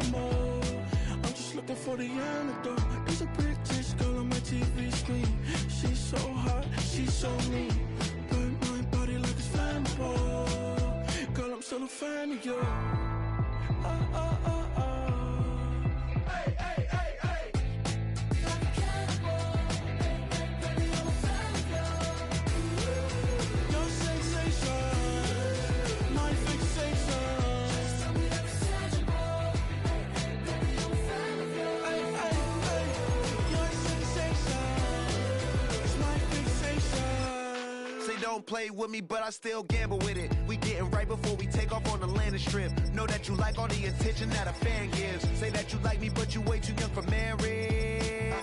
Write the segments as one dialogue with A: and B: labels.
A: animal. I'm just looking for the antidote. There's a British girl on my TV screen. She's so hot, she's so mean. Burn my body like it's flammable. Girl, I'm still a fan of you. Hey, hey, hey, hey. Like a cannibal. Hey, hey, baby, I'm a fan of you. Your sensation, my fixation. Just tell me that it's tangible. Hey, hey, baby, I'm a fan of you. Hey, hey, hey. Your sensation is my fixation.
B: Say don't play with me, but I still gamble with it. We getting right before we take off on the landing strip. Know that you like all the attention that a fan gives. Say that you like me, but you way too young for marriage.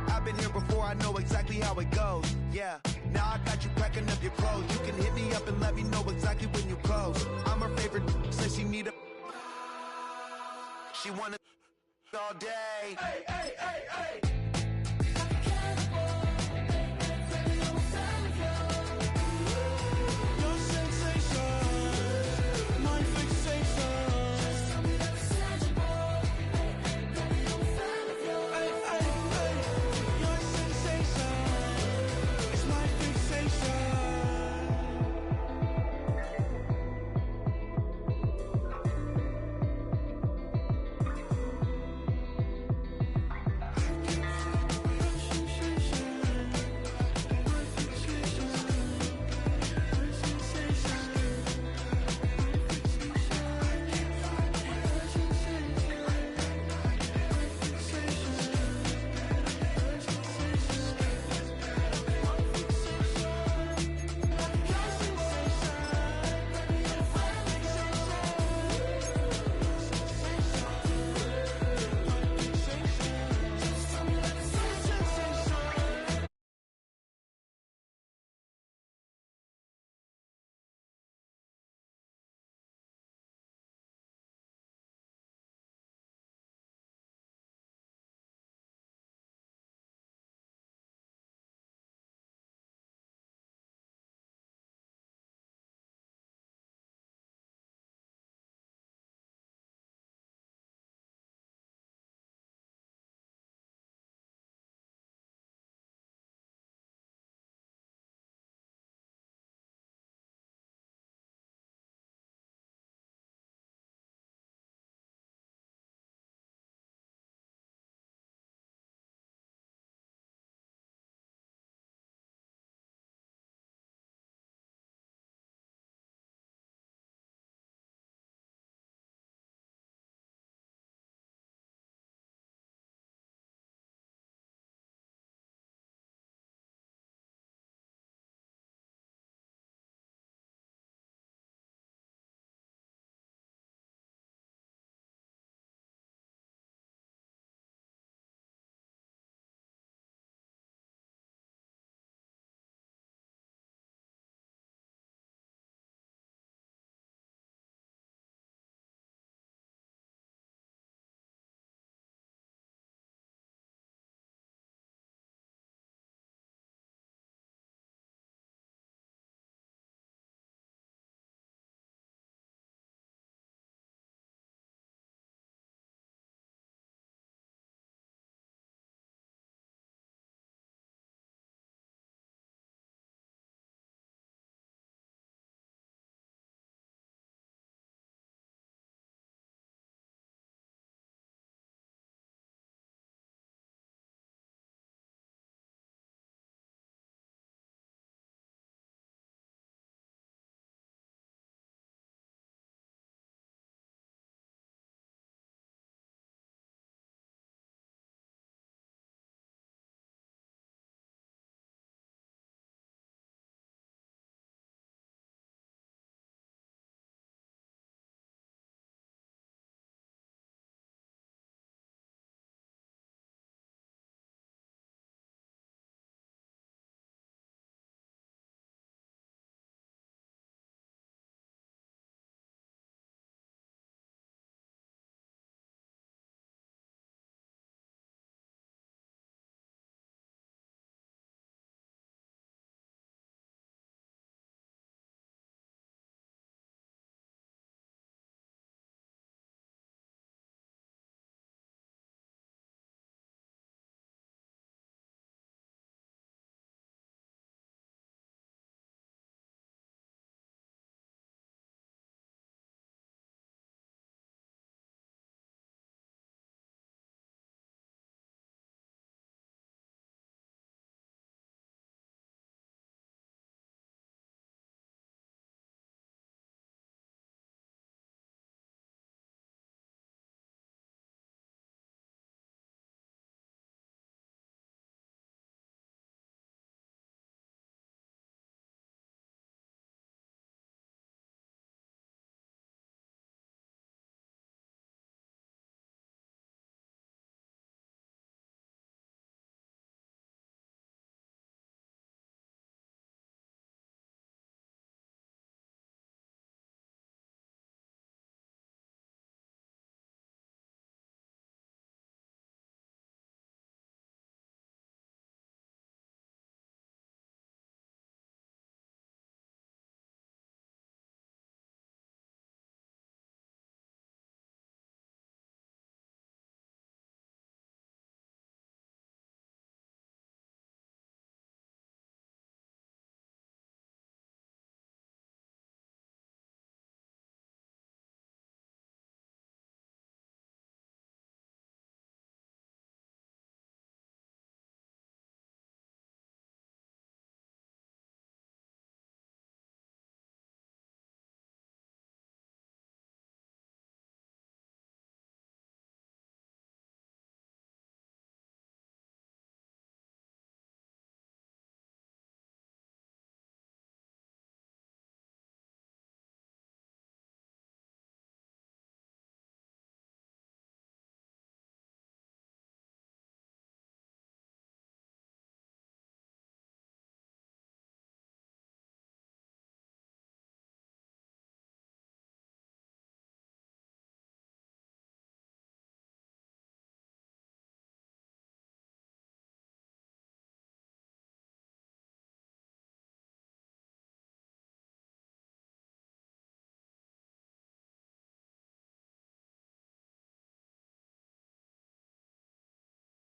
B: I've been here before, I know exactly how it goes. Yeah, now I got you packing up your clothes. You can hit me up and let me know exactly when you close. I'm her favorite, says she need a. She wanna all day. Hey, hey, hey, hey.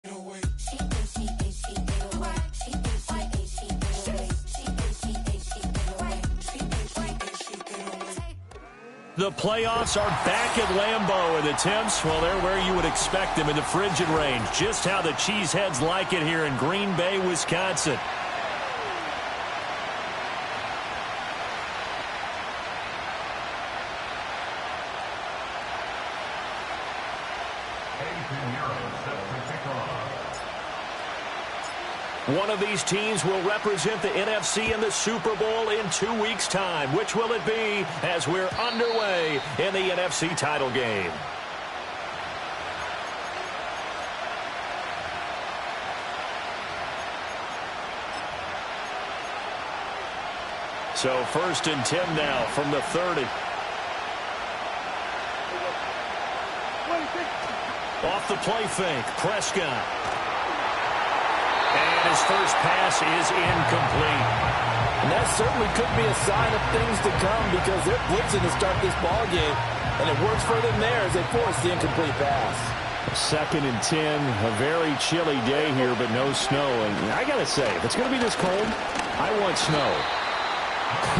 C: The playoffs are back at Lambeau, and the temps, well, they're where you would expect them in the frigid range. Just how the Cheeseheads like it here in Green Bay, Wisconsin. One of these teams will represent the NFC in the Super Bowl in 2 weeks' time. Which will it be as we're underway in the NFC title game? So 1st and 10 now from the 30. Off the play fake, Prescott. And his first pass is incomplete.
D: And that certainly could be a sign of things to come because they're blitzing to start this ball game, and it works for them there as they force the incomplete pass.
C: 2nd and 10, a very chilly day here, but no snow. And I got to say, if it's going to be this cold, I want snow.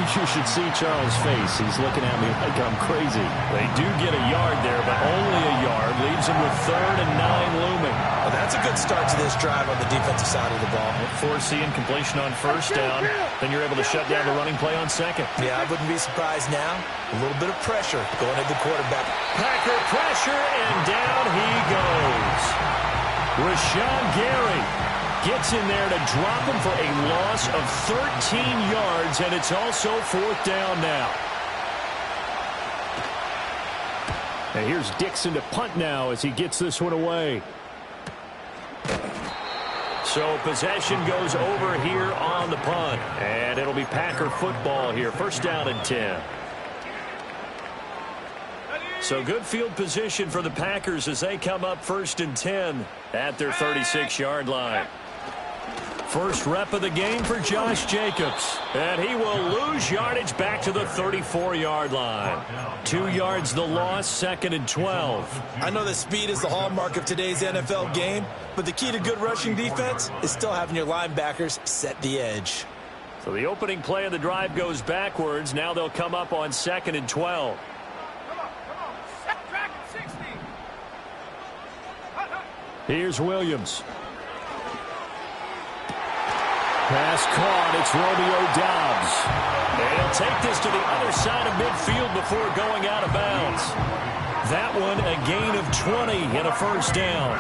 C: You should see Charles' face. He's looking at me like I'm crazy. They do get a yard there, but only a yard. Leaves them with 3rd and 9 looming.
E: Well, that's a good start to this drive on the defensive side of the ball.
C: Force the incompletion on 1st down. Then you're able to shut down the running play on 2nd.
E: Yeah, I wouldn't be surprised now. A little bit of pressure going at the quarterback.
C: Packer pressure, and down he goes. Rashawn Gary gets in there to drop him for a loss of 13 yards, and it's also 4th down now. And here's Dixon to punt now as he gets this one away. So possession goes over here on the punt, and it'll be Packer football here. 1st down and 10. So good field position for the Packers as they come up 1st and 10 at their 36-yard line. First rep of the game for Josh Jacobs. And he will lose yardage back to the 34-yard line. 2 yards the loss, 2nd and 12.
E: I know that speed is the hallmark of today's NFL game, but the key to good rushing defense is still having your linebackers set the edge.
C: So the opening play of the drive goes backwards. Now they'll come up on 2nd and 12. Here's Williams. Pass caught. It's Romeo Doubs. And he'll take this to the other side of midfield before going out of bounds. That one a gain of 20 and a 1st down.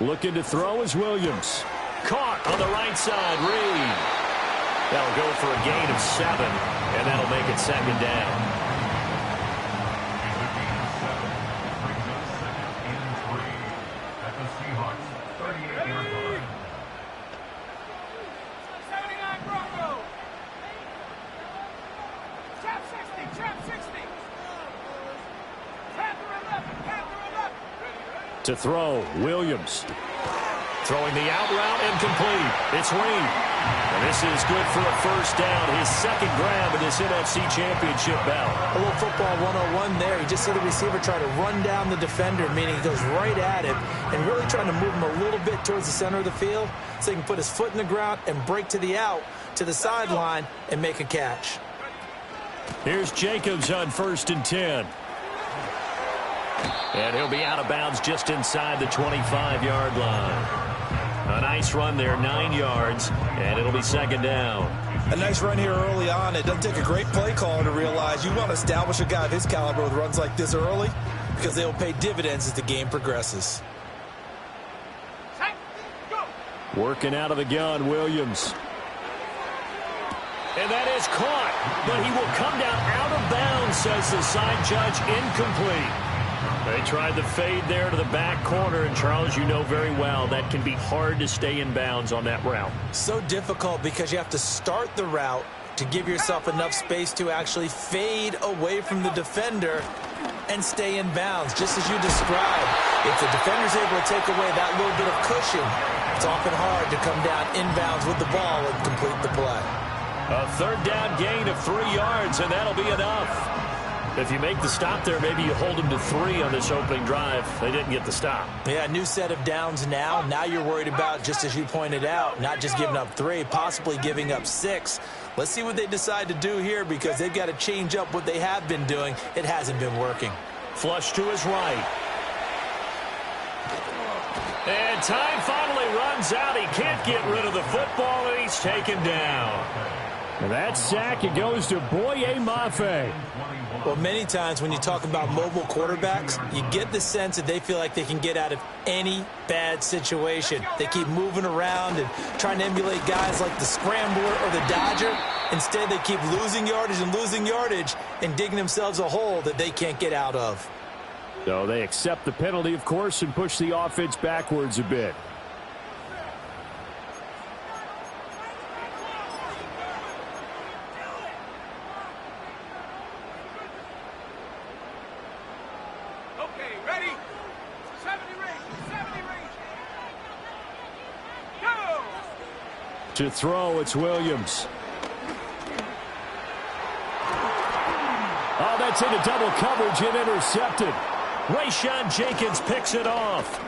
C: Looking to throw is Williams. Caught on the right side. Reed. That'll go for a gain of 7, and that'll make it 2nd down. To throw, Williams. Throwing the out route and complete. It's Reed. And this is good for a 1st down. His 2nd grab in this NFC Championship bout.
E: A little football 101 there. You just see the receiver try to run down the defender, meaning he goes right at him and really trying to move him a little bit towards the center of the field so he can put his foot in the ground and break to the out, to the sideline, and make a catch.
C: Here's Jacobs on 1st and 10. And he'll be out of bounds just inside the 25-yard line. A nice run there, 9 yards, and it'll be 2nd down.
E: A nice run here early on. It doesn't take a great play caller to realize you want to establish a guy of his caliber with runs like this early because they will pay dividends as the game progresses.
C: Working out of the gun, Williams. And that is caught, but he will come down out of bounds, says the side judge, incomplete. They tried the fade there to the back corner, and Charles, you know very well that can be hard to stay in bounds on that route.
E: So difficult because you have to start the route to give yourself enough space to actually fade away from the defender and stay in bounds, just as you described. If the defender's able to take away that little bit of cushion, it's often hard to come down inbounds with the ball and complete the play.
C: A third down gain of 3 yards, and that'll be enough. If you make the stop there, maybe you hold them to 3 on this opening drive. They didn't get the stop.
E: Yeah, new set of downs now. Now you're worried about, just as you pointed out, not just giving up 3, possibly giving up 6. Let's see what they decide to do here, because they've got to change up what they have been doing. It hasn't been working.
C: Flush to his right. And time finally runs out. He can't get rid of the football, and he's taken down.
F: And that sack, it goes to Boye Mafe.
E: Well, many times when you talk about mobile quarterbacks, you get the sense that they feel like they can get out of any bad situation. They keep moving around and trying to emulate guys like the Scrambler or the Dodger. Instead, they keep losing yardage and digging themselves a hole that they can't get out of.
F: So they accept the penalty, of course, and push the offense backwards a bit. To throw, it's Williams. Oh, that's into double coverage and intercepted.
C: Rayshawn Jenkins picks it off.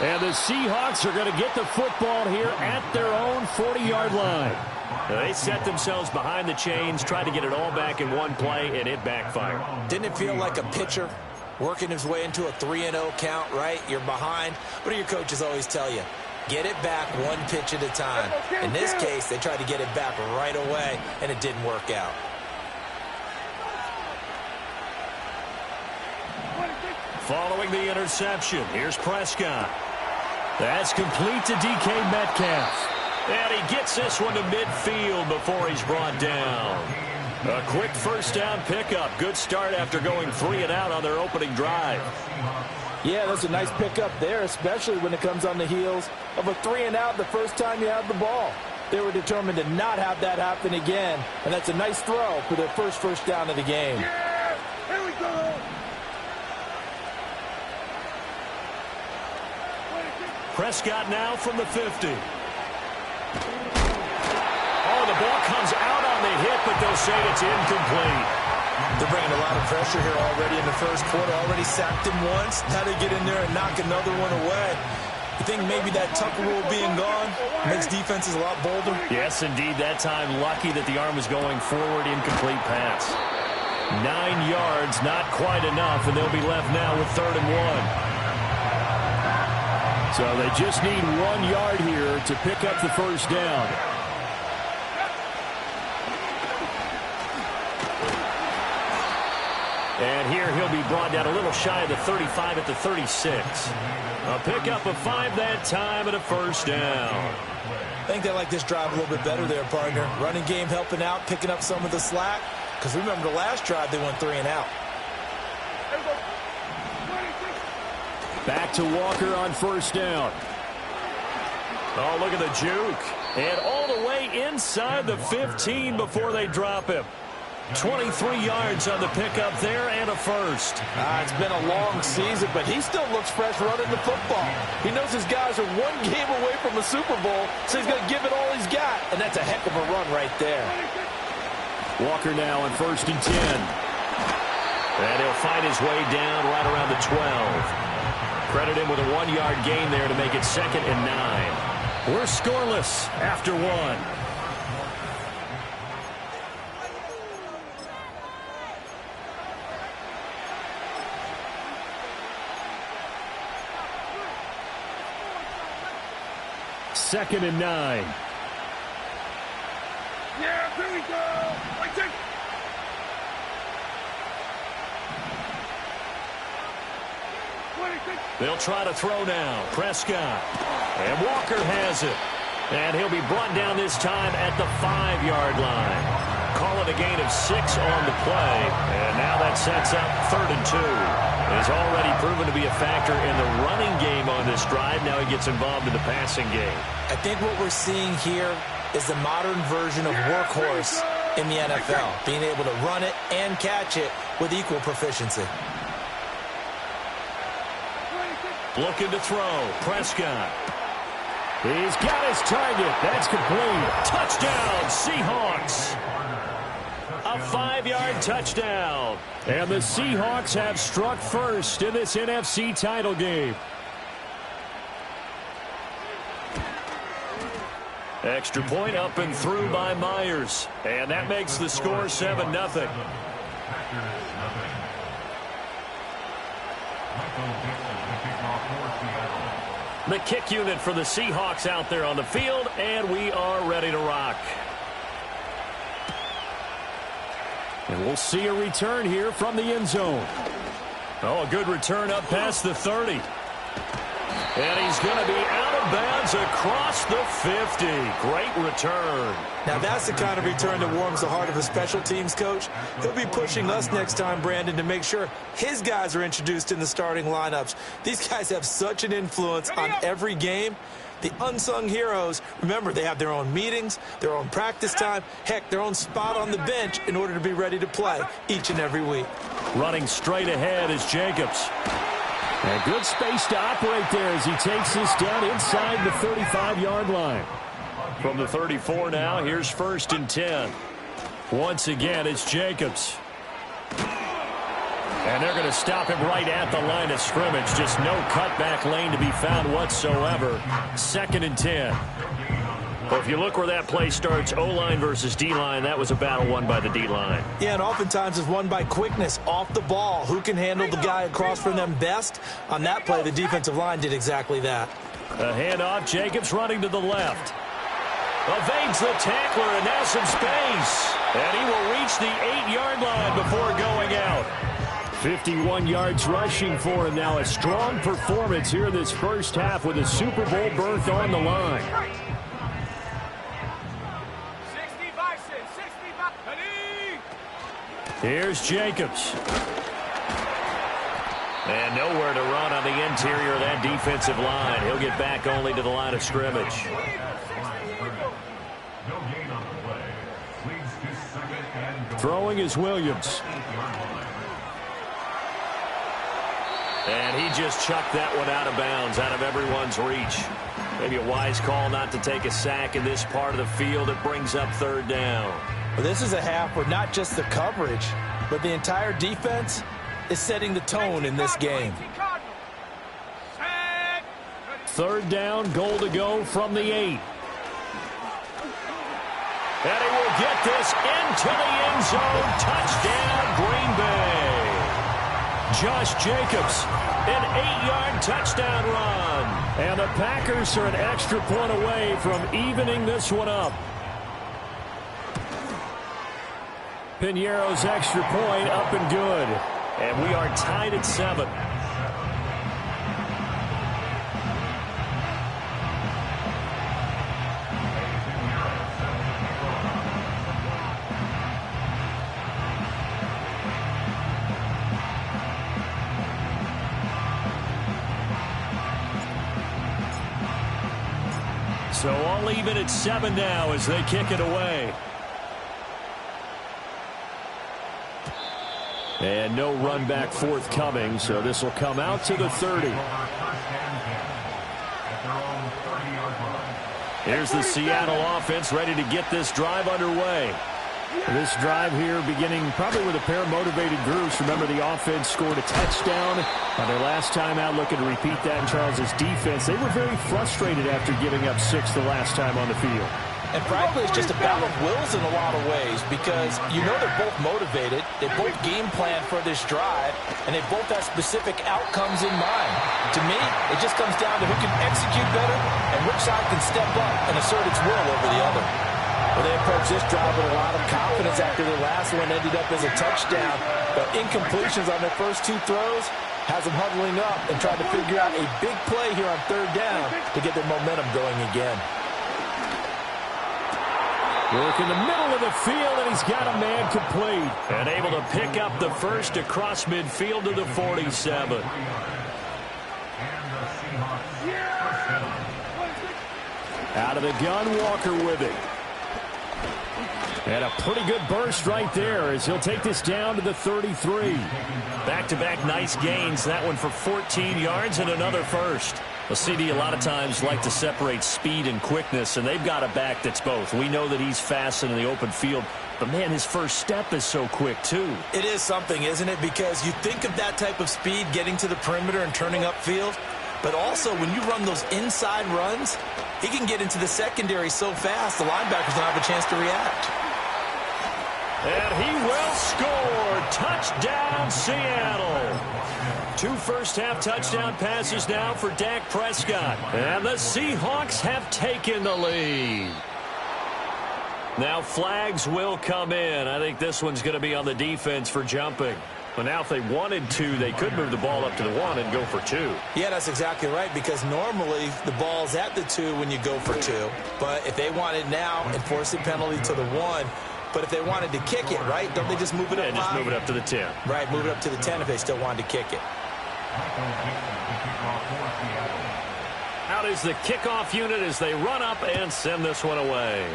F: And the Seahawks are going to get the football here at their own 40-yard line.
C: They set themselves behind the chains, tried to get it all back in one play, and it backfired.
E: Didn't it feel like a pitcher working his way into a 3-0 count, right? You're behind. What do your coaches always tell you? Get it back one pitch at a time. In this case, they tried to get it back right away, and it didn't work out.
C: Following the interception, here's Prescott. That's complete to DK Metcalf. And he gets this one to midfield before he's brought down. A quick first down pickup. Good start after going 3 and out on their opening drive.
D: Yeah, that's a nice pickup there, especially when it comes on the heels of a 3 and out the first time you have the ball. They were determined to not have that happen again, and that's a nice throw for their first down of the game.
A: Yeah, here we go.
C: Prescott now from the 50. Oh, the ball comes out on the hit, but they'll say it's incomplete.
E: They're bringing a lot of pressure here already in the first quarter. Already sacked him once. Now they get in there and knock another one away. You think maybe that Tucker rule being gone makes defenses a lot bolder?
C: Yes, indeed. That time, lucky that the arm was going forward. Incomplete pass. 9 yards, not quite enough, and they'll be left now with 3rd and 1.
F: So they just need 1 yard here to pick up the first down.
C: And here he'll be brought down a little shy of the 35 at the 36. A pickup of 5 that time and a first down.
E: I think they like this drive a little bit better there, partner. Running game helping out, picking up some of the slack. Because remember the last drive, they went 3 and out.
F: Back to Walker on first down.
C: Oh, look at the juke. And all the way inside the 15 before they drop him. 23 yards on the pickup there and a first.
D: It's been a long season, but he still looks fresh running the football. He knows his guys are 1 game away from a Super Bowl, so he's going to give it all he's got. And that's a heck of a run right there.
F: Walker now on 1st and 10.
C: And he'll find his way down right around the 12. Credit him with a 1-yard gain there to make it 2nd and 9. We're scoreless after 1.
F: Second and 9.
A: Yeah, here we go.
C: They'll try to throw now. Prescott. And Walker has it. And he'll be brought down this time at the 5-yard line. Call it a gain of 6 on the play. And now that sets up 3rd and 2. Has already proven to be a factor in the running game on this drive. Now he gets involved in the passing game.
E: I think what we're seeing here is the modern version of workhorse in the NFL. Being able to run it and catch it with equal proficiency.
C: Looking to throw. Prescott.
F: He's got his target. That's complete.
C: Touchdown, Seahawks. A 5-yard touchdown.
F: And the Seahawks have struck first in this NFC title game.
C: Extra point up and through by Myers. And that makes the score 7-0. The kick unit for the Seahawks out there on the field, and we are ready to rock.
F: And we'll see a return here from the end zone.
C: Oh, a good return up past the 30. And he's going to be out of bounds across the 50. Great return.
E: Now that's the kind of return that warms the heart of a special teams coach. He'll be pushing us next time, Brandon, to make sure his guys are introduced in the starting lineups. These guys have such an influence on every game. The unsung heroes, remember, they have their own meetings, their own practice time, heck, their own spot on the bench in order to be ready to play each and every week.
C: Running straight ahead is Jacobs.
F: And good space to operate there as he takes this down inside the 35-yard line.
C: From the 34 now, here's 1st and 10. Once again, it's Jacobs. And they're going to stop him right at the line of scrimmage. Just no cutback lane to be found whatsoever. 2nd and 10. Well, if you look where that play starts, O-line versus D-line, that was a battle won by the D-line.
E: Yeah, and oftentimes it's won by quickness off the ball. Who can handle the guy across from them best? On that play, the defensive line did exactly that.
C: A handoff, Jacobs running to the left. Evades the tackler, and now some space. And he will reach the 8-yard line before going out.
F: 51 yards rushing for him now. A strong performance here in this first half with a Super Bowl berth on the line.
C: Here's Jacobs. And nowhere to run on the interior of that defensive line. He'll get back only to the line of scrimmage.
F: Throwing is Williams.
C: And he just chucked that one out of bounds, out of everyone's reach. Maybe a wise call not to take a sack in this part of the field. It brings up 3rd down.
E: Well, this is a half where not just the coverage, but the entire defense is setting the tone in this game.
F: 3rd down, goal to go from the 8.
C: And he will get this into the end zone. Touchdown, Green Bay. Josh Jacobs, an 8-yard touchdown run.
F: And the Packers are an extra point away from evening this one up. Piñeiro's extra point up and good.
C: And we are tied at 7. So all even at 7 now as they kick it away.
F: And no run back forthcoming, so this will come out to the 30.
C: Here's the Seattle offense ready to get this drive underway.
F: This drive here beginning probably with a pair of motivated groups. Remember, the offense scored a touchdown on their last time out, looking to repeat that in Charles's defense. They were very frustrated after giving up 6 the last time on the field.
E: And probably it's just a battle of wills in a lot of ways because you know they're both motivated, they both game plan for this drive, and they both have specific outcomes in mind. To me, it just comes down to who can execute better and which side can step up and assert its will over the other. Well, they approached this drive with a lot of confidence after their last one ended up as a touchdown, but incompletions on their first 2 throws has them huddling up and trying to figure out a big play here on 3rd down to get their momentum going again.
F: Work in the middle of the field, and he's got a man complete.
C: And able to pick up the first across midfield to the 47.
F: Out of the gun, Walker with it. And a pretty good burst right there as he'll take this down to the 33.
C: Back-to-back nice gains. That one for 14 yards and another first. Well, CD, a lot of times like to separate speed and quickness, and they've got a back that's both. We know that he's fast in the open field, but, man, his first step is so quick, too.
D: It is something, isn't it? Because you think of that type of speed getting to the perimeter and turning upfield, but also when you run those inside runs, he can get into the secondary so fast the linebackers don't have a chance to react.
C: And he will score. Touchdown, Seattle. 2 first-half touchdown passes now for Dak Prescott. And the Seahawks have taken the lead. Now flags will come in. I think this one's going to be on the defense for jumping. But now if they wanted to, they could move the ball up to the 1 and go for 2.
D: Yeah, that's exactly right, because normally the ball's at the 2 when you go for 2. But if they wanted now, enforce the penalty to the 1. But if they wanted to kick it, right, don't they just move it up?
C: Yeah, just move it up to the 10.
D: Right, move it up to the 10 if they still wanted to kick it.
C: Out is the kickoff unit as they run up and send this one away.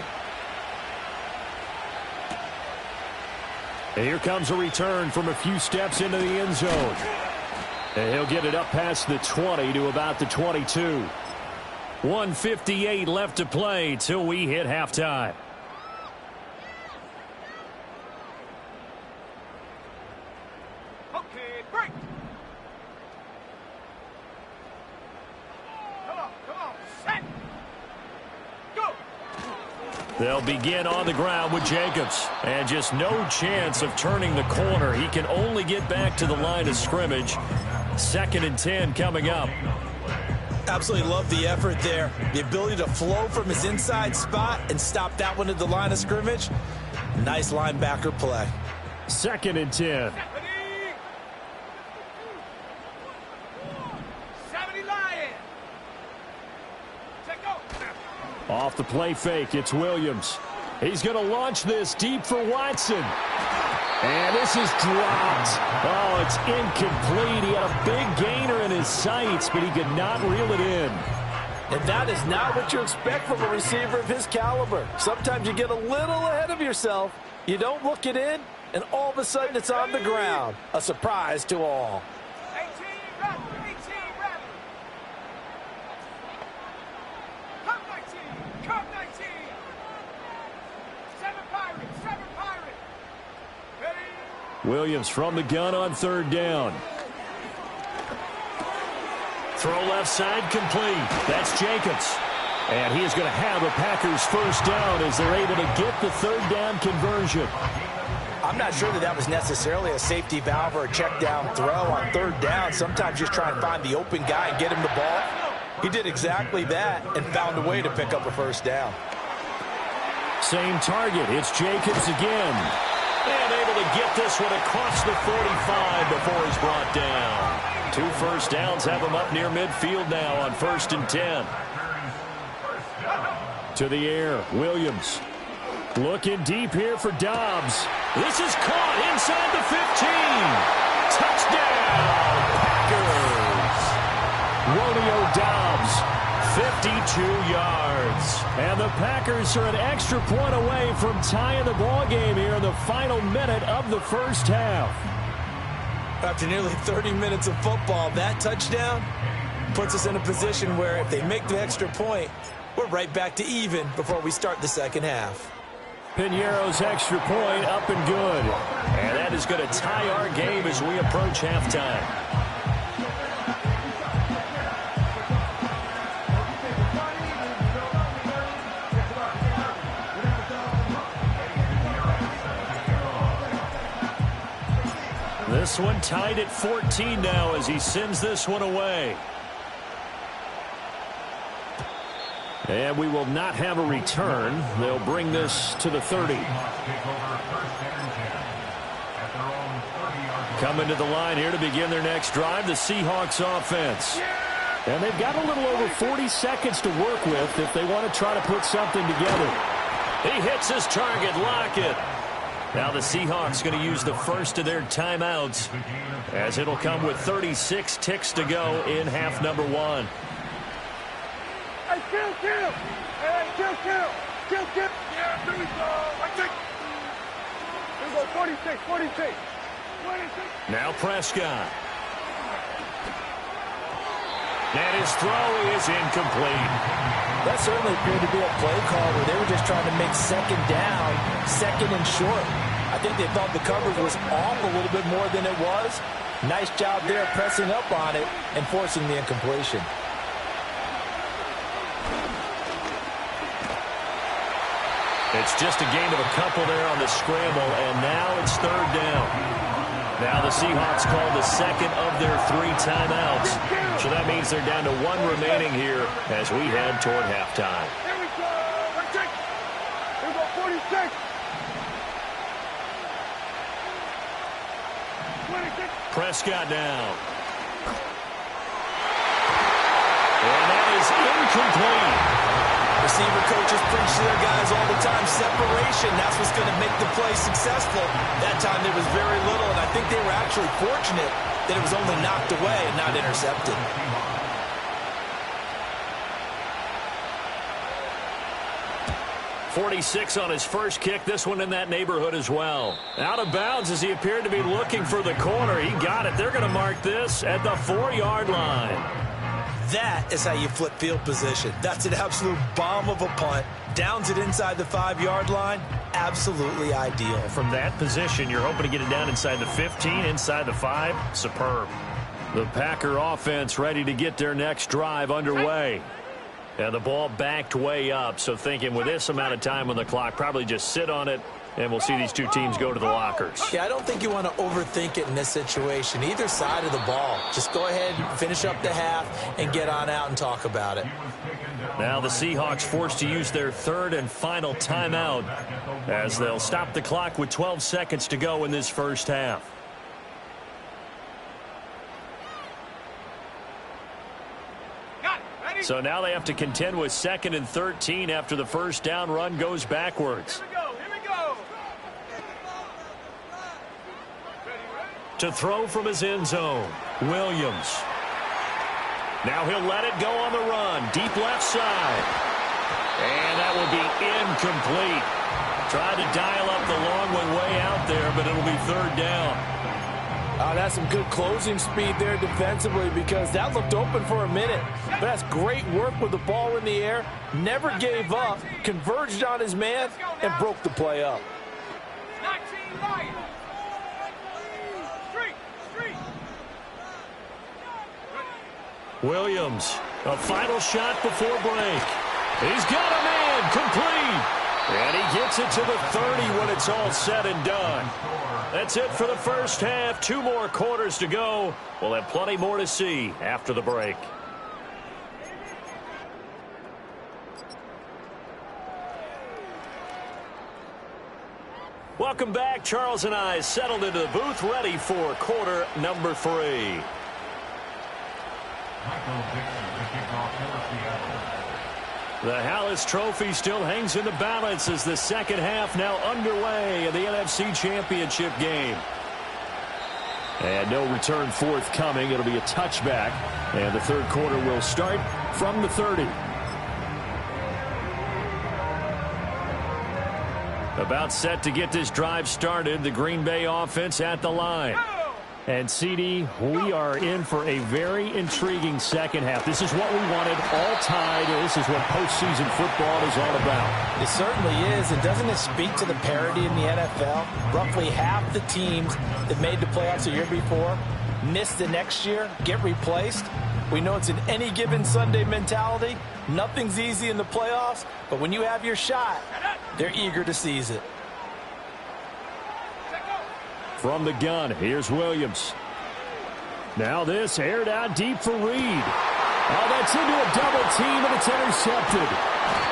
F: And here comes a return from a few steps into the end zone. And he'll get it up past the 20 to about the 22.
C: 1:58 left to play till we hit halftime.
A: Okay, break. Come on, set. Go.
C: They'll begin on the ground with Jacobs. And just no chance of turning the corner. He can only get back to the line of scrimmage. 2nd and 10 coming up.
D: Absolutely love the effort there. The ability to flow from his inside spot and stop that one at the line of scrimmage. Nice linebacker play.
F: 2nd and 10.
A: 70 Lion. Check go.
F: Off the play fake, it's Williams. He's going to launch this deep for Watson. And this is dropped. Oh, it's incomplete. He had a big gainer in his sights, but he could not reel it in.
D: And that is not what you expect from a receiver of his caliber. Sometimes you get a little ahead of yourself. You don't look it in, and all of a sudden it's on the ground. A surprise to all.
A: 18 rather. Come 19. 7 Pirates. Ready?
F: Williams from the gun on 3rd down.
C: Throw left side complete. That's Jacobs. And he is going to have a Packers first down as they're able to get the 3rd down conversion.
D: I'm not sure that was necessarily a safety valve or a check down throw on 3rd down. Sometimes just try and find the open guy and get him the ball. He did exactly that and found a way to pick up a first down.
C: Same target. It's Jacobs again. And able to get this one across the 45 before he's brought down. 2 first downs have him up near midfield now on 1st and 10.
F: To the air, Williams. Looking deep here for Dobbs.
C: This is caught inside the 15. Touchdown, Packers.
F: Romeo Dobbs.
C: 52 yards.
F: And the Packers are an extra point away from tying the ball game here in the final minute of the first half.
D: After nearly 30 minutes of football, that touchdown puts us in a position where if they make the extra point, we're right back to even before we start the second half.
F: Piñeiro's extra point up and good.
C: And that is going to tie our game as we approach halftime. This one tied at 14 now as he sends this one away.
F: And we will not have a return. They'll bring this to the 30.
C: Coming to the line here to begin their next drive, the Seahawks offense.
F: And they've got a little over 40 seconds to work with if they want to try to put something together.
C: He hits his target, Lockett. Now the Seahawks going to use the first of their timeouts as it'll come with 36 ticks to go in half number 1.
A: Hey, kill. Hey, kill. Yeah, here we go. I think. Here we go, 46.
C: Now Prescott. And his throw is incomplete.
D: That certainly appeared to be a play call where they were just trying to make second down, second and short. I think they thought the coverage was off a little bit more than it was. Nice job there pressing up on it and forcing the incompletion.
C: It's just a gain of a couple there on the scramble, and now it's third down. Now the Seahawks call the second of their 3 timeouts. So that means they're down to 1 remaining here as we head toward halftime.
A: Here we go. 46. Here we go, 46. 26.
C: Prescott now. And that is incomplete.
E: Receiver coaches preach to their guys all the time. Separation, that's what's going to make the play successful. That time there was very little, and I think they were actually fortunate that it was only knocked away and not intercepted.
C: .46 on his first kick. This one in that neighborhood as well. Out of bounds as he appeared to be looking for the corner. He got it. They're going to mark this at the 4-yard line.
E: That is how you flip field position. That's an absolute bomb of a punt. Downs it inside the 5-yard line. Absolutely ideal.
C: From that position, you're hoping to get it down inside the 15, inside the 5. Superb. The Packer offense ready to get their next drive underway. And the ball backed way up, so thinking with this amount of time on the clock, probably just sit on it, and we'll see these two teams go to the lockers.
E: Yeah, I don't think you want to overthink it in this situation. Either side of the ball. Just go ahead and finish up the half and get on out and talk about it.
C: Now the Seahawks forced to use their 3rd and final timeout as they'll stop the clock with 12 seconds to go in this first half. So now they have to contend with 2nd and 13 after the first down run goes backwards.
A: Here we go.
C: To throw from his end zone, Williams. Now he'll let it go on the run, deep left side. And that will be incomplete. Tried to dial up the long one way out there, but it'll be 3rd down.
D: That's some good closing speed there defensively because that looked open for a minute. But that's great work with the ball in the air. Never gave up, converged on his man, and broke the play up.
A: 19 right. Street.
C: Williams, a final shot before break. He's got a man, complete. And he gets it to the 30 when it's all said and done. That's it for the first half. 2 more quarters to go. We'll have plenty more to see after the break. Welcome back. Charles and I settled into the booth ready for quarter number 3. The Hallis Trophy still hangs in the balance as the second half now underway in the NFC Championship game. And no return forthcoming. It'll be a touchback. And the third quarter will start from the 30. About set to get this drive started. The Green Bay offense at the line. And, CD, we are in for a very intriguing second half. This is what we wanted, all tied. This is what postseason football is all about.
D: It certainly is. And doesn't it speak to the parity in the NFL? Roughly half the teams that made the playoffs a year before miss the next year, get replaced. We know it's an any given Sunday mentality. Nothing's easy in the playoffs, but when you have your shot, they're eager to seize it.
C: From the gun, here's Williams. Now this aired out deep for Reed. Oh, that's into a double team, and it's intercepted.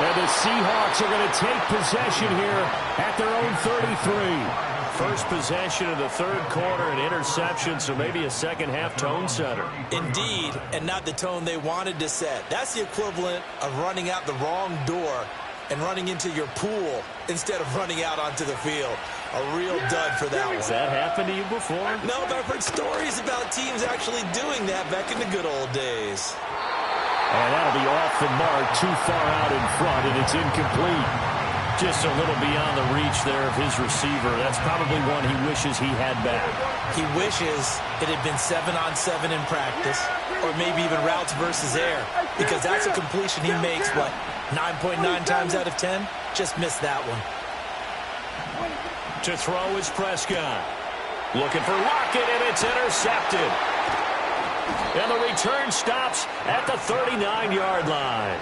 C: And the Seahawks are going to take possession here at their own 33. First possession of the third quarter, an interception, so maybe a second-half tone setter.
E: Indeed, and not the tone they wanted to set. That's the equivalent of running out the wrong door and running into your pool instead of running out onto the field. A real dud for that one.
C: Has that happened to you before?
E: No, but I've heard stories about teams actually doing that back in the good old days.
C: And that'll be off the mark, too far out in front, and it's incomplete. Just a little beyond the reach there of his receiver. That's probably one he wishes he had back.
E: He wishes it had been 7-on-7 in practice. or maybe even routes versus air, because that's a completion he makes, what, 9.9 times out of 10? Just missed that one.
C: To throw is Prescott. Looking for Lockett, and it's intercepted. And the return stops at the 39-yard line.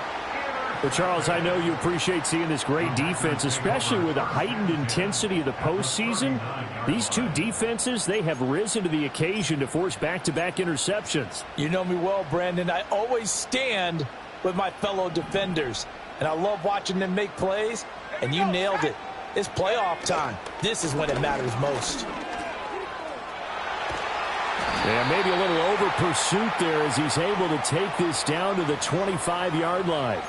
F: Well, Charles, I know you appreciate seeing this great defense, especially with the heightened intensity of the postseason. These two defenses, they have risen to the occasion to force back-to-back interceptions.
D: You know me well, Brandon. I always stand with my fellow defenders, and I love watching them make plays, and you nailed it. It's playoff time. This is when it matters most.
F: Yeah, maybe a little over pursuit there as he's able to take this down to the 25-yard line.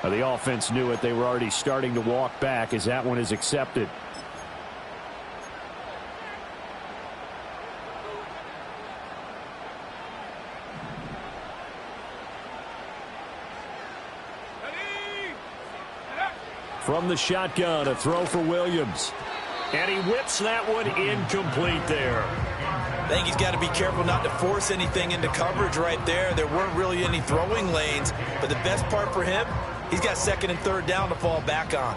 F: Now, the offense knew it. They were already starting to walk back as that one is accepted. From the shotgun, a throw for Williams.
C: And he whips that one incomplete there.
E: I think he's got to be careful not to force anything into coverage right there. There weren't really any throwing lanes, but the best part for him, he's got second and third down to fall back on.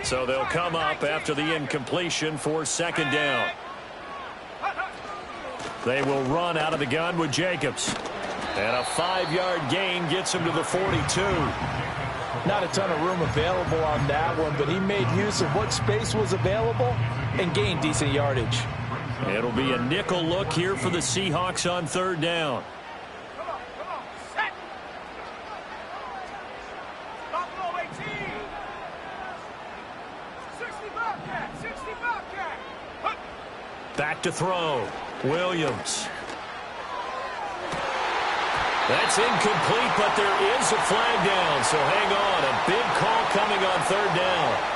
C: So they'll come up after the incompletion for second down. They will run out of the gun with Jacobs. And a 5-yard gain gets him to the 42.
D: Not a ton of room available on that one, but he made use of what space was available and gained decent yardage.
C: It'll be a nickel look here for the Seahawks on third down. Back to throw. Williams. That's incomplete, but there is a flag down, so hang on. A big call coming on third down.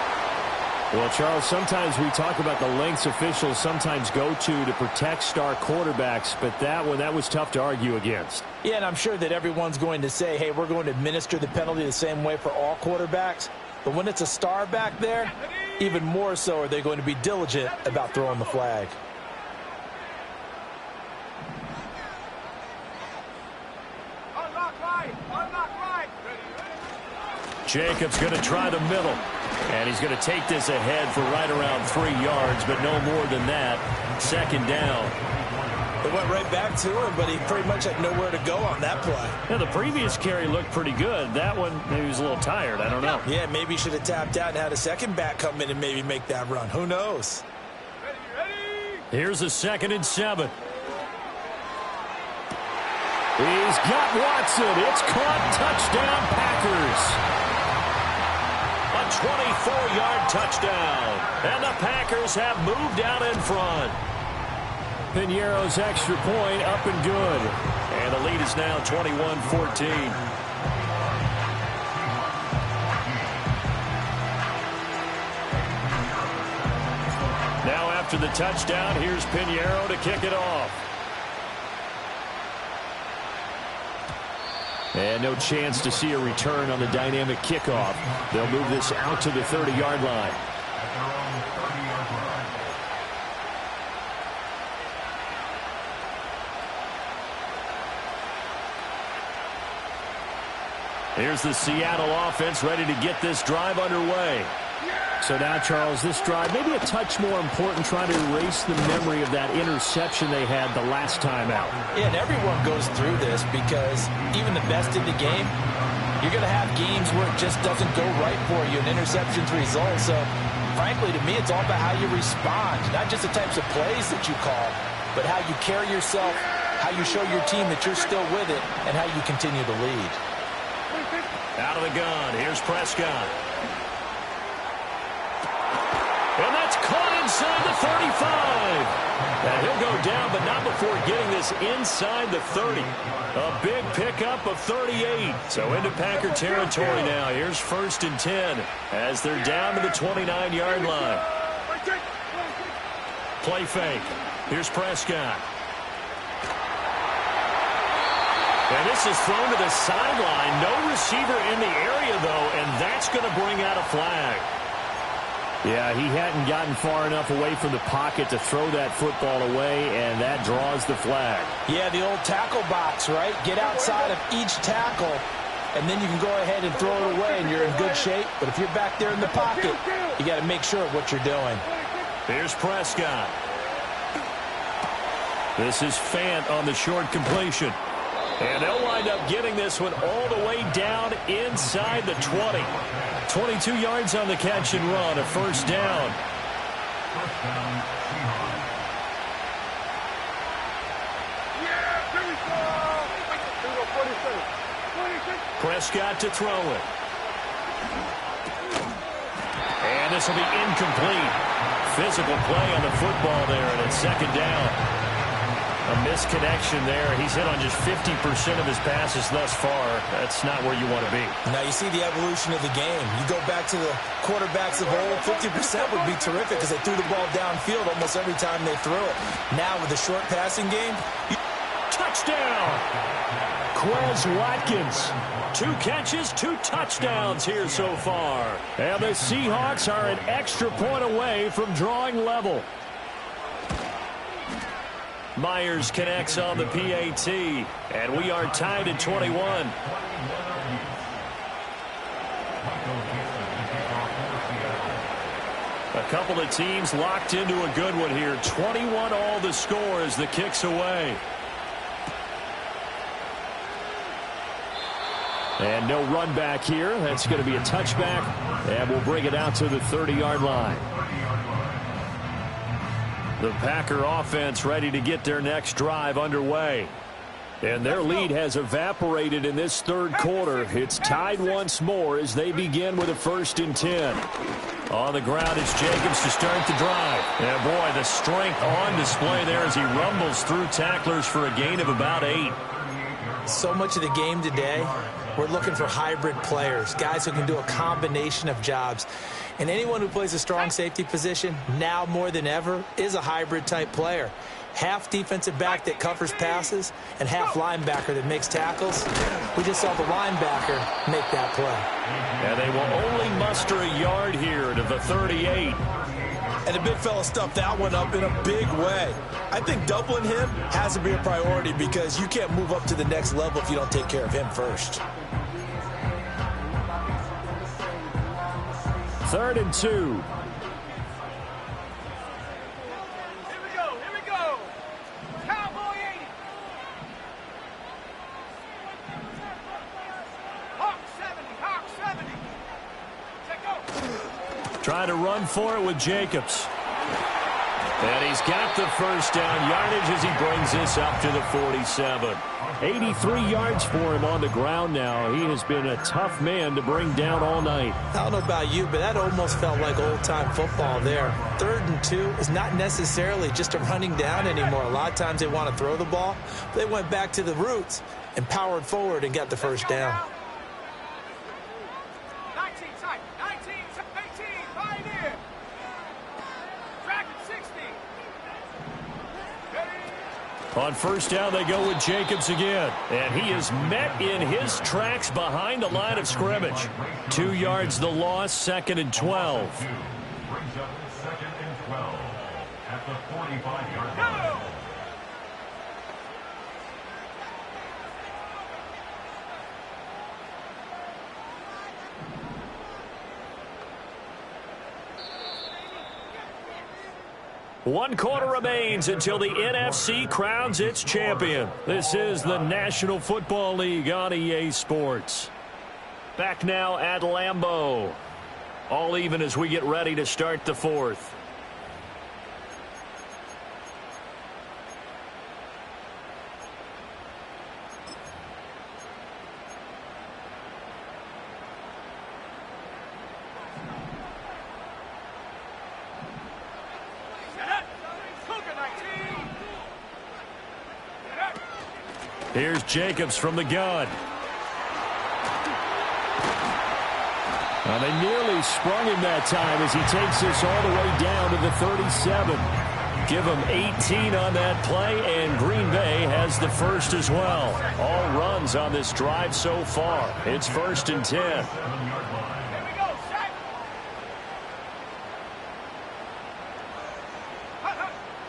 F: Well, Charles, sometimes we talk about the lengths officials sometimes go to protect star quarterbacks, but that was tough to argue against.
D: Yeah, and I'm sure that everyone's going to say, hey, we're going to administer the penalty the same way for all quarterbacks. But when it's a star back there, even more so are they going to be diligent about throwing the flag.
C: Jacobs going to try the middle. And he's going to take this ahead for right around 3 yards, but no more than that. Second down.
E: It went right back to him, but he pretty much had nowhere to go on that play.
C: Yeah, the previous carry looked pretty good. That one, maybe he was a little tired. I don't know.
E: Yeah, maybe he should have tapped out and had a second back come in and maybe make that run. Who knows?
C: Here's a 2nd and 7.
F: He's got Watson. It's caught. Touchdown, Packers.
C: A 24-yard touchdown. And the Packers have moved out in front.
F: Piñeiro's extra point up and good.
C: And the lead is now 21-14. Now after the touchdown, here's Piñeiro to kick it off.
F: And no chance to see a return on the dynamic kickoff. They'll move this out to the 30-yard line.
C: Here's the Seattle offense ready to get this drive underway.
F: So now, Charles, this drive maybe a touch more important, trying to erase the memory of that interception they had the last time out.
D: Yeah, and everyone goes through this because even the best in the game, you're going to have games where it just doesn't go right for you and interceptions result. So, frankly, to me, it's all about how you respond, not just the types of plays that you call, but how you carry yourself, how you show your team that you're still with it, and how you continue to lead.
C: Out of the gun, here's Prescott. And that's caught inside the 35. And he'll go down, but not before getting this inside the 30. A big pickup of 38. So into Packer territory now. Here's 1st and 10 as they're down to the 29-yard line. Play fake. Here's Prescott. And this is thrown to the sideline. No receiver in the area, though, and that's going to bring out a flag.
F: Yeah, he hadn't gotten far enough away from the pocket to throw that football away, and that draws the flag.
D: Yeah, the old tackle box, right? Get outside of each tackle, and then you can go ahead and throw it away, and you're in good shape. But if you're back there in the pocket, you got to make sure of what you're doing.
C: Here's Prescott. This is Fant on the short completion. And they'll wind up getting this one all the way down inside the 20. 22 yards on the catch and run, a first down. Prescott to throw it. And this will be incomplete. Physical play on the football there, and it's second down. A misconnection there. He's hit on just 50% of his passes thus far. That's not where you want to be.
D: Now you see the evolution of the game. You go back to the quarterbacks of old, 50% would be terrific because they threw the ball downfield almost every time they threw it. Now with the short passing game,
C: touchdown! Quez Watkins. 2 catches, 2 touchdowns here so far. And the Seahawks are an extra point away from drawing level. Myers connects on the PAT, and we are tied at 21. A couple of teams locked into a good one here. 21 all the score as the kick's away. And no run back here. That's going to be a touchback, and we'll bring it out to the 30-yard line. The Packer offense ready to get their next drive underway. And their lead has evaporated in this third quarter. It's tied once more as they begin with a 1st and 10. On the ground, it's Jacobs to start the drive. And boy, the strength on display there as he rumbles through tacklers for a gain of about 8.
D: so much of the game today, we're looking for hybrid players, guys who can do a combination of jobs. And anyone who plays a strong safety position, now more than ever, is a hybrid-type player. Half defensive back that covers passes and half linebacker that makes tackles. We just saw the linebacker make that play.
C: And they will only muster a yard here to the 38.
D: And the big fella stuffed that one up in a big way. I think doubling him has to be a priority because you can't move up to the next level if you don't take care of him first.
F: 3rd and 2.
C: Trying to run for it with Jacobs. And he's got the first down yardage as he brings this up to the 47.
F: 83 yards for him on the ground now. He has been a tough man to bring down all night.
D: I don't know about you, but that almost felt like old-time football there. 3rd and 2 is not necessarily just a running down anymore. A lot of times they want to throw the ball. They went back to the roots and powered forward and got the first down.
C: On first down, they go with Jacobs again. And he is met in his tracks behind the line of scrimmage. 2 yards the loss, 2nd and 12.
A: Brings up 2nd and 12 at the 45-yard line.
C: One quarter remains until the NFC crowns its champion. This is the National Football League on EA Sports. Back now at Lambeau. All even as we get ready to start the 4th. Here's Jacobs from the gun.
F: Well, they nearly sprung him that time as he takes this all the way down to the 37.
C: Give him 18 on that play, and Green Bay has the first as well. All runs on this drive so far. It's 1st and 10.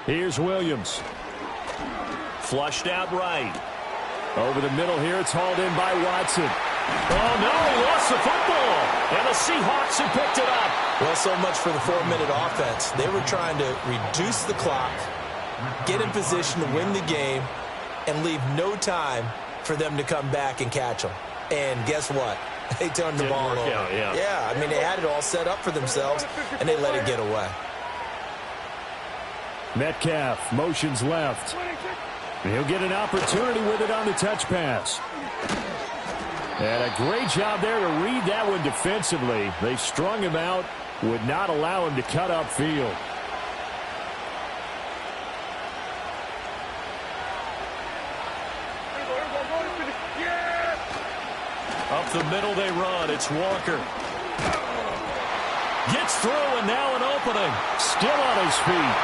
C: Here's Williams. Flushed out right. Over the middle here, it's hauled in by Watson. Oh, no, he lost the football. And the Seahawks have picked it up.
E: Well, so much for the 4-minute offense. They were trying to reduce the clock, get in position to win the game, and leave no time for them to come back and catch them. And guess what? They turned the ball over. Yeah, I mean, they had it all set up for themselves, and they let it get away.
F: Metcalf motions left. He'll get an opportunity with it on the touch pass. And a great job there to read that one defensively. They strung him out, would not allow him to cut upfield.
C: Up the middle they run. It's Walker. Gets through, and now an opening.
F: Still on his feet.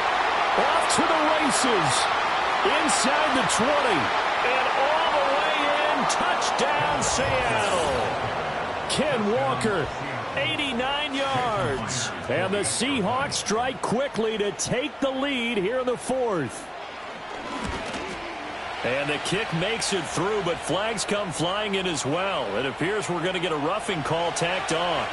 F: Off to the races. Inside the 20.
C: And all the way in. Touchdown, Seattle.
F: Ken Walker.
C: 89 yards.
F: And the Seahawks strike quickly to take the lead here in the fourth.
C: And the kick makes it through, but flags come flying in as well. It appears we're going to get a roughing call tacked on.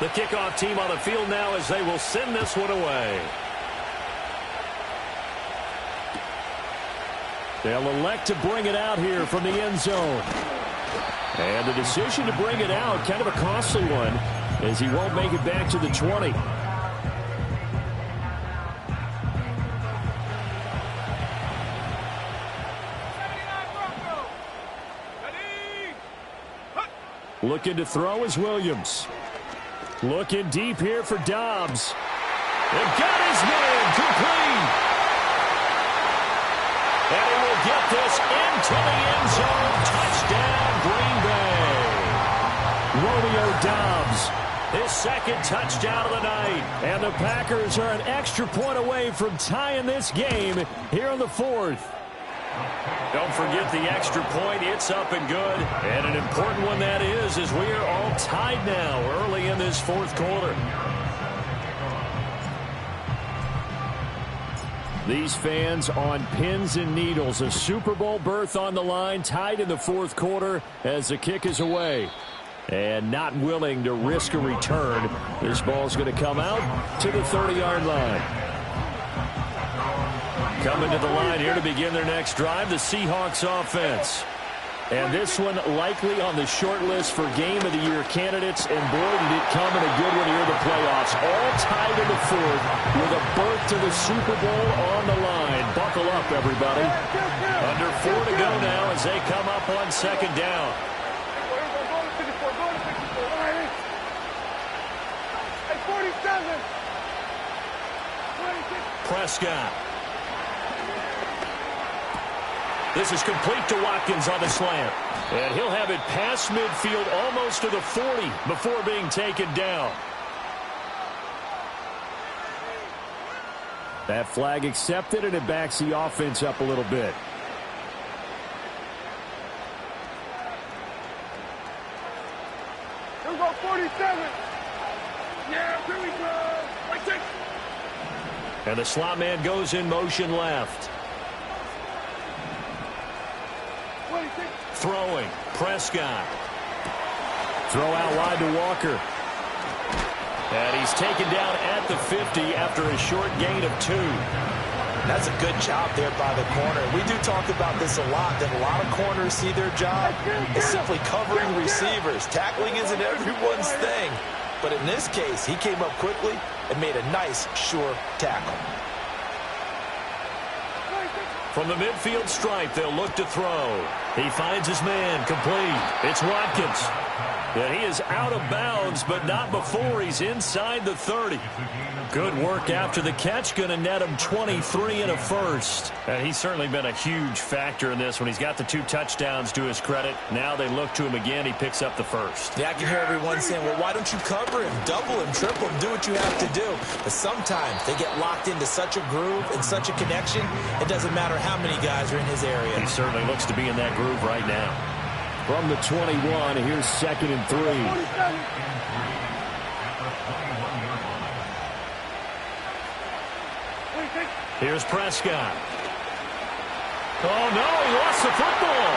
C: The kickoff team on the field now as they will send this one away.
F: They'll elect to bring it out here from the end zone. And the decision to bring it out, kind of a costly one, as he won't make it back to the 20. Looking to throw is Williams. Looking deep here for Dobbs.
C: And got his man complete. And he will get this into the end zone. Touchdown, Green Bay.
F: Romeo Dobbs.
C: His second touchdown of the night.
F: And the Packers are an extra point away from tying this game here in the fourth.
C: Don't forget the extra point. It's up and good. And an important one that is, as we are all tied now early in this fourth quarter.
F: These fans on pins and needles. A Super Bowl berth on the line, tied in the fourth quarter as the kick is away. And not willing to risk a return. This ball's going to come out to the 30-yard line.
C: Coming to the line here to begin their next drive, the Seahawks offense.
F: And this one likely on the short list for Game of the Year candidates. And boy, did it come in a good one here in the playoffs. All tied in the fourth with a berth to the Super Bowl on the line. Buckle up, everybody.
C: Under 4 to go now as they come up on second down. Prescott. This is complete to Watkins on the slant.
F: And he'll have it past midfield almost to the 40 before being taken down. That flag accepted, and it backs the offense up a little bit.
A: Here we go, 47. Yeah, here we go. Right there.
C: And the slot man goes in motion left. Throwing. Prescott.
F: Throw out wide to Walker.
C: And he's taken down at the 50 after a short gain of 2.
E: That's a good job there by the corner. We do talk about this a lot, that a lot of corners see their job as simply covering receivers. Tackling isn't everyone's thing. But in this case, he came up quickly and made a nice, sure tackle.
C: From the midfield stripe, they'll look to throw. He finds his man, complete. It's Watkins. And he is out of bounds, but not before he's inside the 30. Good work after the catch. Going to net him 23 and a first. And he's certainly been a huge factor in this when he's got the 2 touchdowns to his credit. Now they look to him again. He picks up the first.
E: Yeah, I can hear everyone saying, well, why don't you cover him, double him, triple him, do what you have to do. But sometimes they get locked into such a groove and such a connection, it doesn't matter how many guys are in his area.
C: He certainly looks to be in that groove right now.
F: From the 21, here's 2nd and 3.
C: Here's Prescott. Oh, no, he lost the football.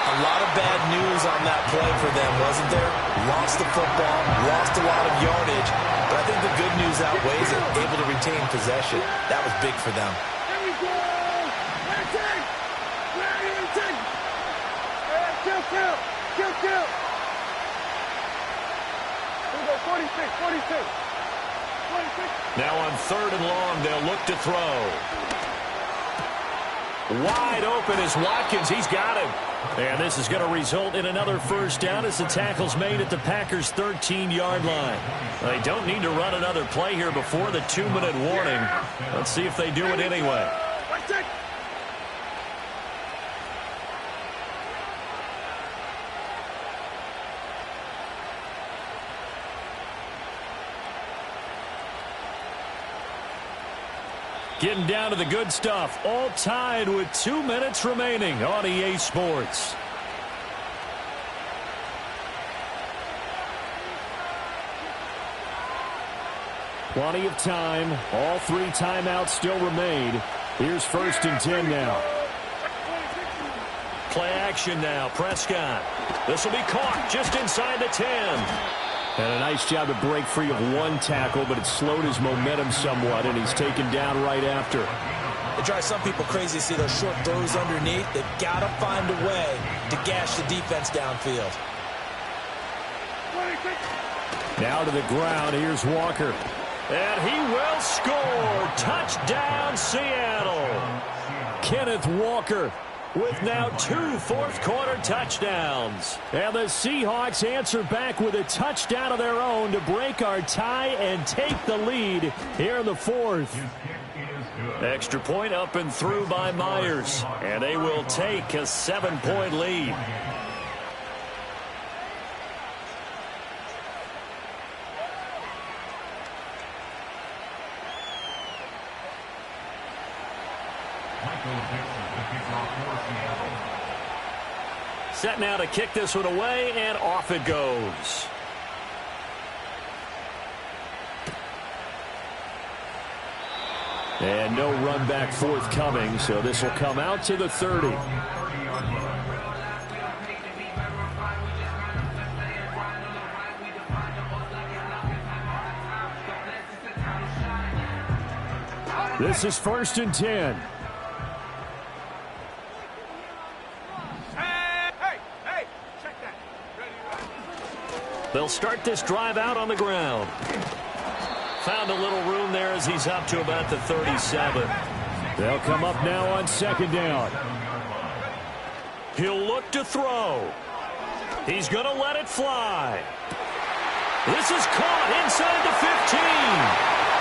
D: A lot of bad news on that play for them, wasn't there? Lost the football, lost a lot of yardage, but I think the good news outweighs it. Able to retain possession. That was big for them.
A: Kill. 46.
C: Now on 3rd and long, they'll look to throw. Wide open is Watkins. He's got him. And this is going to result in another first down as the tackle's made at the Packers' 13-yard line. They don't need to run another play here before the 2-minute warning. Let's see if they do it anyway. Getting down to the good stuff. All tied with 2 minutes remaining on EA Sports.
F: Plenty of time. All 3 timeouts still remain. Here's 1st and 10 now.
C: Play action now. Prescott. This will be caught just inside the 10.
F: And a nice job to break free of 1 tackle, but it slowed his momentum somewhat, and he's taken down right after.
D: It drives some people crazy to see those short throws underneath. They've got to find a way to gash the defense downfield.
F: Now to the ground. Here's Walker.
C: And he will score. Touchdown, Seattle.
F: Kenneth Walker with now 2 fourth-quarter touchdowns. And the Seahawks answer back with a touchdown of their own to break our tie and take the lead here in the 4th.
C: Extra point up and through by Myers. And they will take a 7-point lead. Set now to kick this one away, and off it goes.
F: And no run back forthcoming, so this will come out to the 30. This is 1st and 10.
C: They'll start this drive out on the ground. Found a little room there as he's up to about the 37.
F: They'll come up now on 2nd down.
C: He'll look to throw. He's going to let it fly. This is caught inside the 15.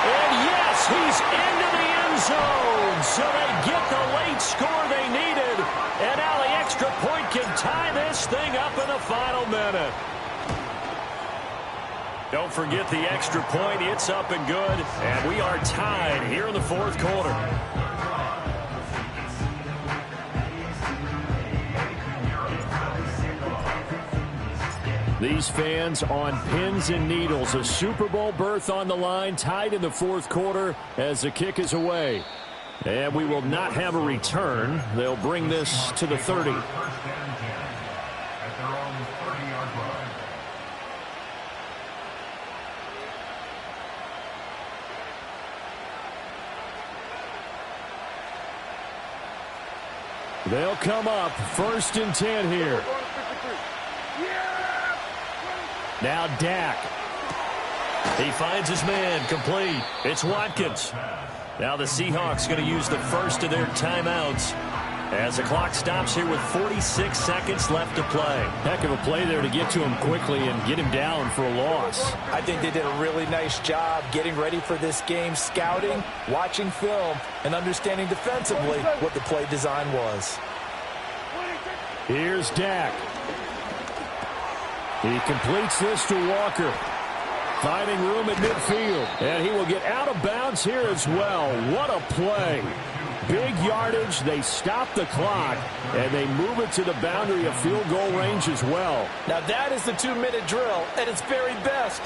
C: And yes, he's into the end zone. So they get the late score they needed. And now the extra point can tie this thing up in the final minute. Don't forget the extra point. It's up and good. And we are tied here in the 4th quarter.
F: These fans on pins and needles. A Super Bowl berth on the line, tied in the 4th quarter as the kick is away. And we will not have a return. They'll bring this to the 30. They'll come up 1st and 10 here. Now Dak.
C: He finds his man, complete. It's Watkins. Now the Seahawks going to use the first of their timeouts as the clock stops here with 46 seconds left to play.
F: Heck of a play there to get to him quickly and get him down for a loss.
D: I think they did a really nice job getting ready for this game, scouting, watching film, and understanding defensively what the play design was.
F: Here's Dak. He completes this to Walker. Finding room at midfield. And he will get out of bounds here as well. What a play. big yardage. They stop the clock, and they move it to the boundary of field goal range as well.
D: Now that is the 2-minute drill at its very best.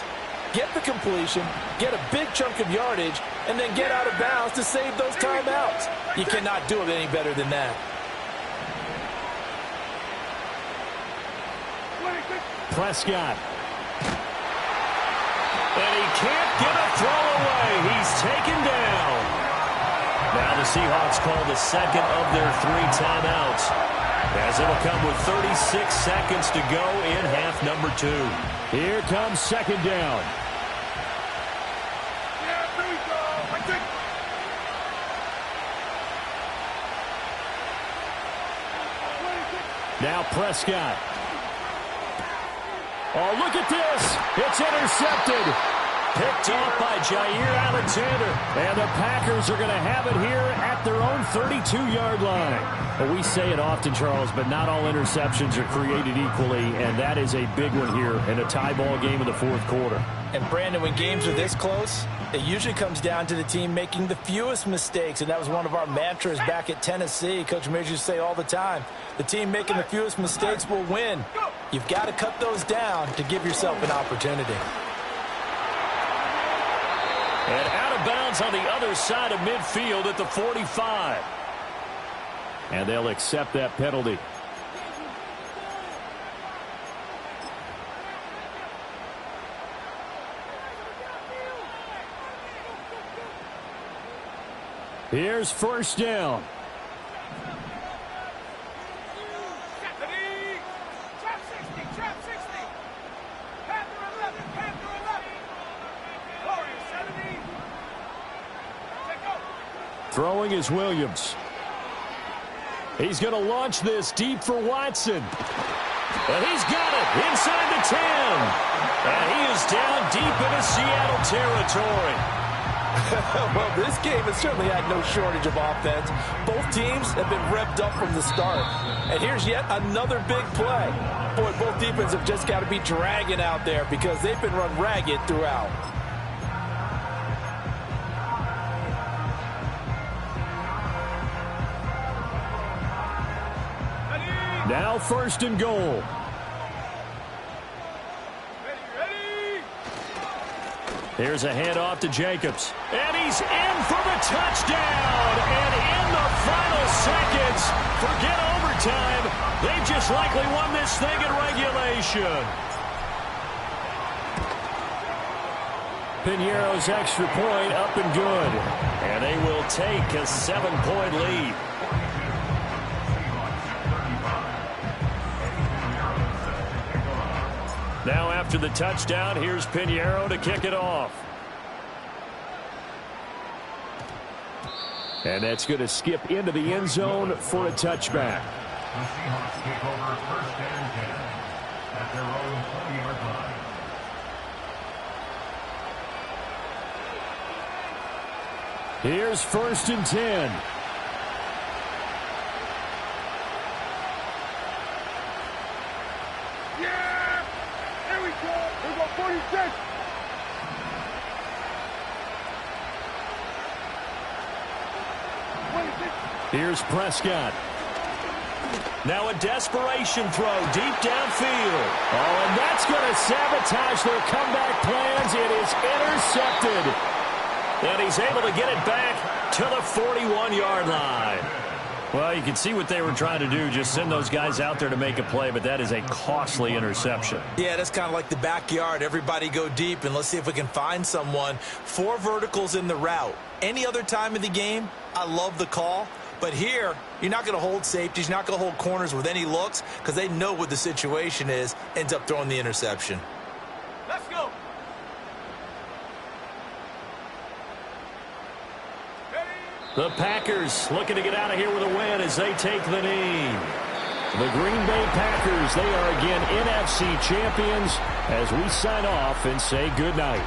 D: Get the completion, get a big chunk of yardage, and then get out of bounds to save those timeouts. You cannot do it any better than that.
F: Prescott.
C: And he can't get a throw away. He's taken down. Now the Seahawks call the second of their 3 timeouts, as it'll come with 36 seconds to go in half number 2.
F: Here comes second down. Now Prescott. Oh, look at this. It's intercepted.
C: Picked off by Jair Alexander.
F: And the Packers are going to have it here at their own 32-yard line. Well, we say it often, Charles, but not all interceptions are created equally, and that is a big one here in a tie ball game in the fourth quarter.
D: And, Brandon, when games are this close, it usually comes down to the team making the fewest mistakes, and that was one of our mantras back at Tennessee. Coach Major used to say all the time, the team making the fewest mistakes will win. You've got to cut those down to give yourself an opportunity.
C: And out of bounds on the other side of midfield at the 45.
F: And they'll accept that penalty. Here's first down. Throwing is Williams. He's going to launch this deep for Watson.
C: And he's got it inside the 10. And he is down deep into Seattle territory.
D: Well, this game has certainly had no shortage of offense. Both teams have been revved up from the start. And here's yet another big play. Boy, both defenses have just got to be dragging out there because they've been run ragged throughout.
F: Now first and goal.
C: Here's a handoff to Jacobs. And he's in for the touchdown. And in the final seconds, forget overtime. They've just likely won this thing in regulation.
F: Pinheiro's extra point up and good.
C: And they will take a 7-point lead. Now after the touchdown, here's Pinheiro to kick it off.
F: And that's going to skip into the end zone for a touchback.
G: The Seahawks take over first and 10 at their own 20-yard line.
F: Here's first and 10. Here's Prescott.
C: Now a desperation throw deep downfield.
F: Oh, and that's going to sabotage their comeback plans. It is intercepted.
C: And he's able to get it back to the 41-yard line. Well, you can see what they were trying to do, just send those guys out there to make a play, but that is a costly interception.
D: Yeah, that's kind of like the backyard. Everybody go deep, and let's see if we can find someone. 4 verticals in the route. Any other time of the game, I love the call. But here, you're not going to hold safeties. You're not going to hold corners with any looks because they know what the situation is, ends up throwing the interception.
A: Let's go.
C: The Packers looking to get out of here with a win as they take the knee.
F: The Green Bay Packers, they are again NFC champions as we sign off and say goodnight.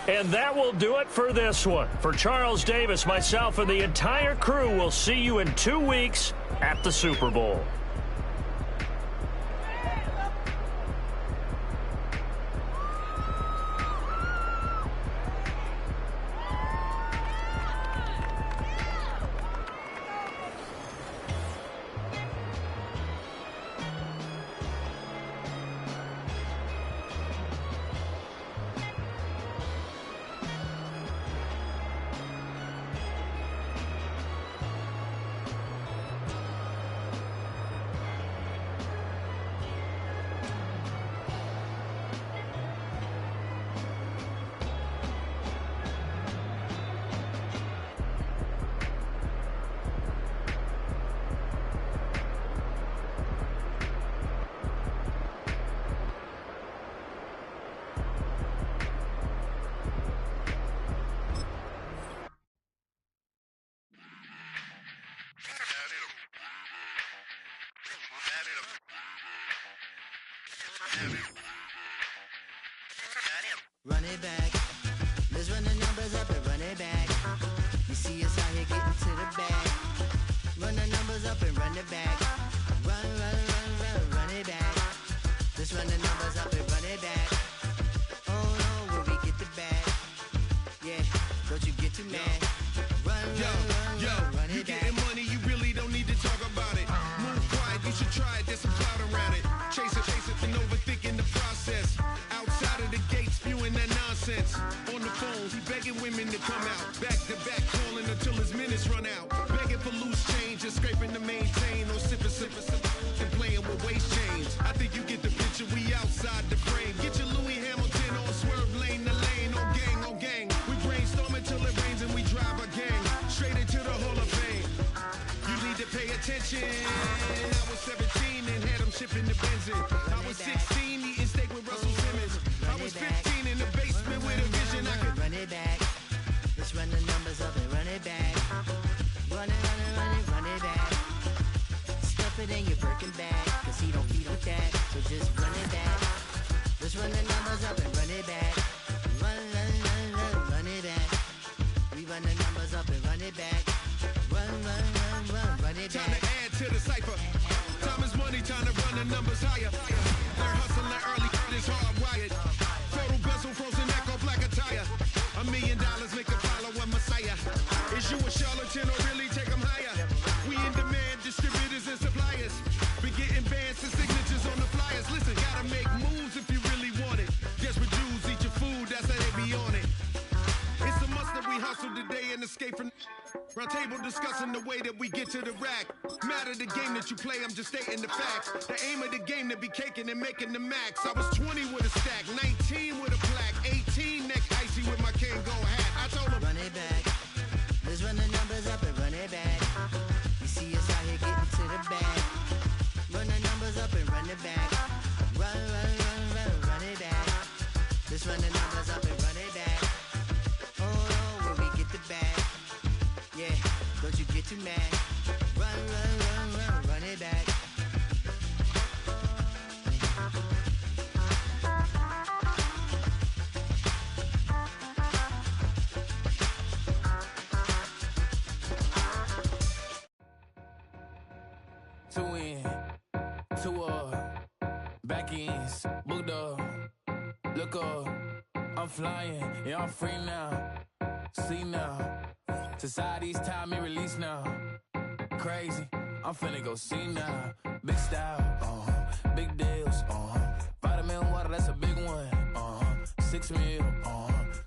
C: And that will do it for this one. For Charles Davis, myself, and the entire crew, will see you in 2 weeks at the Super Bowl.
H: Run it back. Let's run the numbers up and run it back. You see us out here getting to the bag. Run the numbers up and run it back. Run, run, run, run, run it back. Let's run the numbers up and run it back. Oh no, where we get the bag. Yeah, don't you get too mad. Run, run
I: you
H: it back.
I: getting money, you really don't need to talk about it. Move quiet, you should try it, there's some clout around it. Chase it, and overthinking the process. Outside of the gates, spewing that nonsense. On the phone, he begging women to come out. Back to back, calling until his minutes run out. Begging for loose change and scraping to maintain. Or sipping, and playing with waist chains. I think you get the picture, we outside the frame. Get your Louis Hamilton on swerve lane to lane. On gang. We brainstorm until it rains and we drive a gang. Straight into the Hall of Fame. You need to pay attention. I was 17 and had them shipping the benzin. I was 16 eating steak with Russell Simmons. I was 15 in the basement with a vision. I could
H: run it back. Let's run the numbers up and run it back. Run it back. Stuff it in your Birkin bag, cause he don't keep with that. So just run it back. Let's run the numbers up and run it back. Run it back. We run the numbers up and run it back. Run it back.
I: time to add to the cipher. Time is money, time to run the numbers higher. They're hustling early, it's hardwired. Total bezel, frozen echo, black attire. $1 million make a follow a messiah. Is you a charlatan or really take them higher? We in demand, distributors and suppliers. We getting bands and signatures on the flyers. Listen, gotta make moves if you really want it. Desperate Jews eat your food, that's how they be on it. It's a must that we hustle today and escape from round table discussing the way that we get to the rack. Matter the game that you play, I'm just stating the facts. The aim of the game to be caking and making the max. I was 20 with a stack, 19 with a plaque, 18 neck icy with my Kango hat. I told him,
H: run it back. Let's run the numbers up and run it back. You see us out here getting to the bag. Run the numbers up and run it back. Run it back. Let's run the numbers up and run it back. Oh no, where we get the bag. Yeah, don't you get too mad. Run it back.
J: Two in, two up, back ends, booked up, look up, I'm flying, yeah, I'm free now, see now, society's time me release now, crazy, I'm finna go see now, big style, big deals, vitamin water, that's a big one, 6 mil,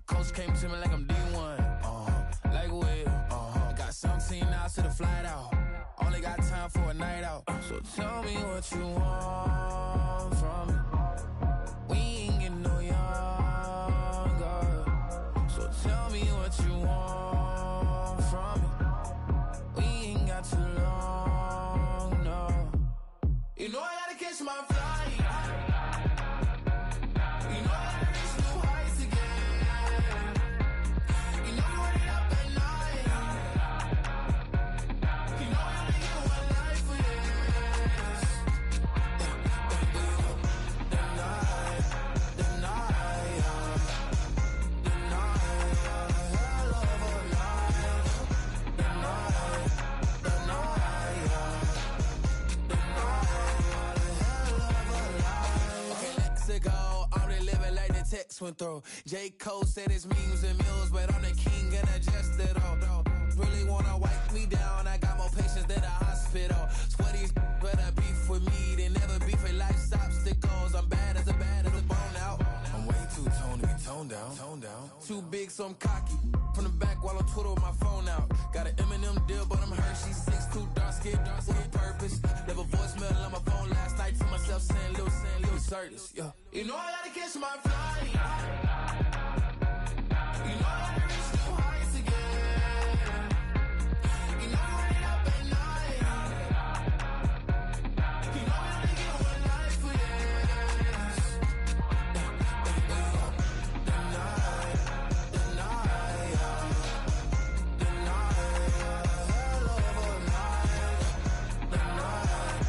J: coach came to me like I'm D1, like Will, got 17 hours to the flight out. Only got time for a night out. So tell me what you want from me. We ain't getting no younger. So tell me what you want from me. We ain't got too long, no. You know I gotta catch my flight. You know I gotta reach new heights again. You know you want it up at night. You know I only get one life for this. The night, hell of a life. The night, hell of a life. Okay, let's go. I'm really living like the text went through. J. Cole said it's memes and mills, but I'm the king and adjust it all. Really wanna wipe me down, I got more patience than a hospital. Sweaty better beef with me than never beef with life's obstacles. I'm bad as a bone out. I'm way too toned to be toned down. Too big, so I'm cocky. From the back while on Twitter with my phone out. Got an Eminem deal, but I'm Hershey. 6'2", dark skin with purpose. Never voicemail on my phone last night to myself saying Lil Curtis. Yeah. You know I gotta catch my flight. You know I gotta reach new heights again. You know I run it up at night. You know I only get one life for this. The night, hell of a night. The night,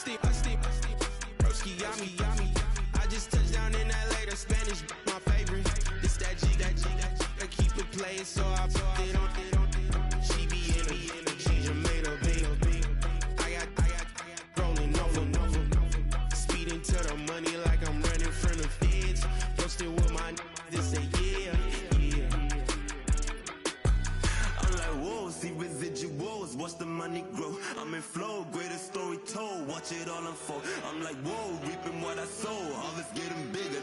I: Broski, yummy. I just touched down in LA, the Spanish, my favorite. This that G, I keep it playing, so I put it on. She be in me, she just made a big. I got rolling over. Speeding to the money like I'm running from the feds. Posted with my this say yeah.
K: I'm like, whoa, see residuals, watch the money grow. I'm in flow, greatest story told, watch it all unfold. I'm like, whoa, reaping what I sow, harvest getting bigger.